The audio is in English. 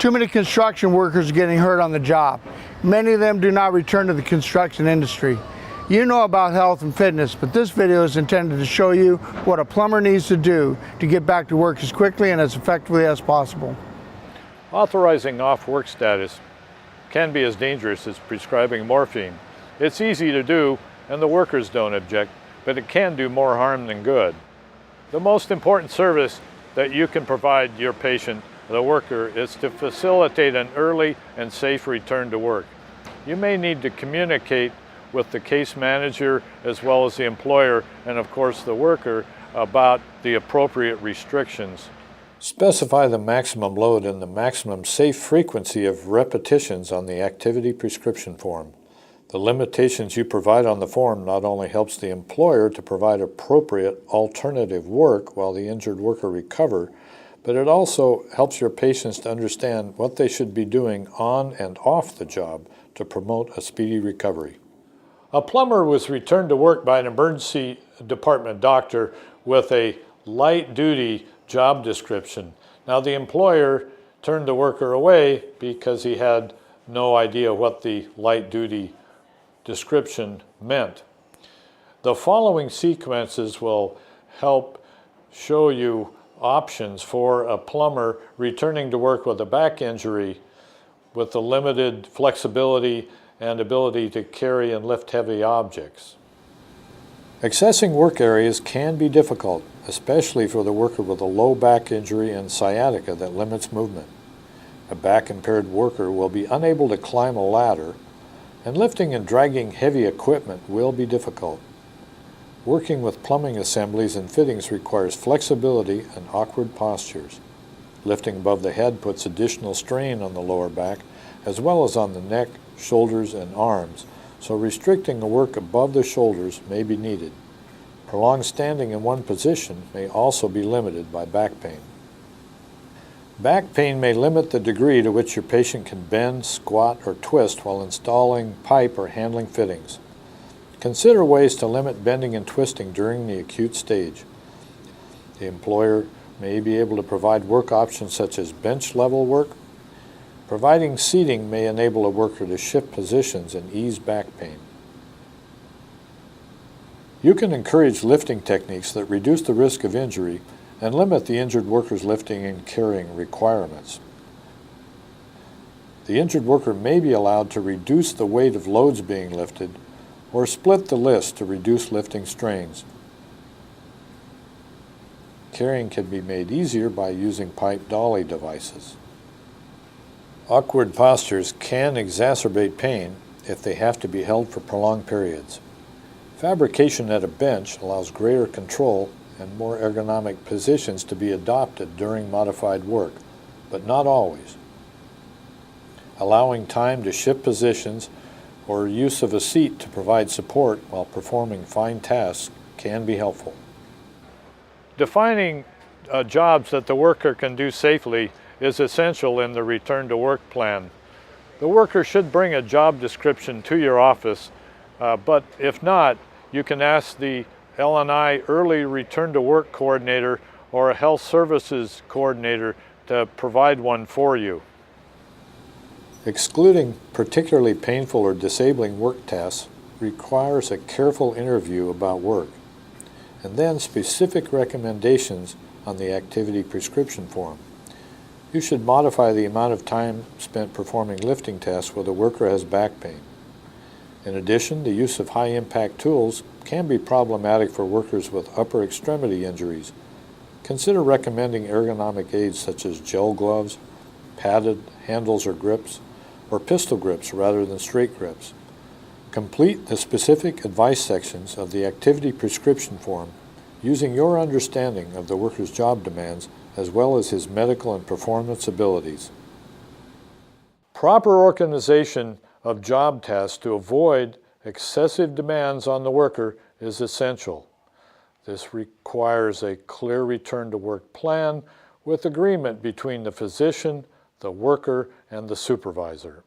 Too many construction workers are getting hurt on the job. Many of them do not return to the construction industry. You know about health and fitness, but this video is intended to show you what a plumber needs to do to get back to work as quickly and as effectively as possible. Authorizing off work status can be as dangerous as prescribing morphine. It's easy to do and the workers don't object, but it can do more harm than good. The most important service that you can provide your patient, the worker, is to facilitate an early and safe return to work. You may need to communicate with the case manager as well as the employer and of course the worker about the appropriate restrictions. Specify the maximum load and the maximum safe frequency of repetitions on the activity prescription form. The limitations you provide on the form not only helps the employer to provide appropriate alternative work while the injured worker recovers, but it also helps your patients to understand what they should be doing on and off the job to promote a speedy recovery. A plumber was returned to work by an emergency department doctor with a light-duty job description. Now the employer turned the worker away because he had no idea what the light-duty description meant. The following sequences will help show you options for a plumber returning to work with a back injury with the limited flexibility and ability to carry and lift heavy objects. Accessing work areas can be difficult, especially for the worker with a low back injury and sciatica that limits movement. A back-impaired worker will be unable to climb a ladder, and lifting and dragging heavy equipment will be difficult. Working with plumbing assemblies and fittings requires flexibility and awkward postures. Lifting above the head puts additional strain on the lower back, as well as on the neck, shoulders, and arms, so restricting the work above the shoulders may be needed. Prolonged standing in one position may also be limited by back pain. Back pain may limit the degree to which your patient can bend, squat, or twist while installing pipe or handling fittings. Consider ways to limit bending and twisting during the acute stage. The employer may be able to provide work options such as bench-level work. Providing seating may enable a worker to shift positions and ease back pain. You can encourage lifting techniques that reduce the risk of injury and limit the injured worker's lifting and carrying requirements. The injured worker may be allowed to reduce the weight of loads being lifted or split the list to reduce lifting strains. Carrying can be made easier by using pipe dolly devices. Awkward postures can exacerbate pain if they have to be held for prolonged periods. Fabrication at a bench allows greater control and more ergonomic positions to be adopted during modified work, but not always. Allowing time to shift positions or use of a seat to provide support while performing fine tasks can be helpful. Defining jobs that the worker can do safely is essential in the return to work plan. The worker should bring a job description to your office, but if not, you can ask the L&I Early Return to Work Coordinator or a Health Services Coordinator to provide one for you. Excluding particularly painful or disabling work tasks requires a careful interview about work, and then specific recommendations on the activity prescription form. You should modify the amount of time spent performing lifting tasks where the worker has back pain. In addition, the use of high-impact tools can be problematic for workers with upper extremity injuries. Consider recommending ergonomic aids such as gel gloves, padded handles or grips, or pistol grips rather than straight grips. Complete the specific advice sections of the activity prescription form using your understanding of the worker's job demands as well as his medical and performance abilities. Proper organization of job tasks to avoid excessive demands on the worker is essential. This requires a clear return to work plan with agreement between the physician, the worker, and the supervisor.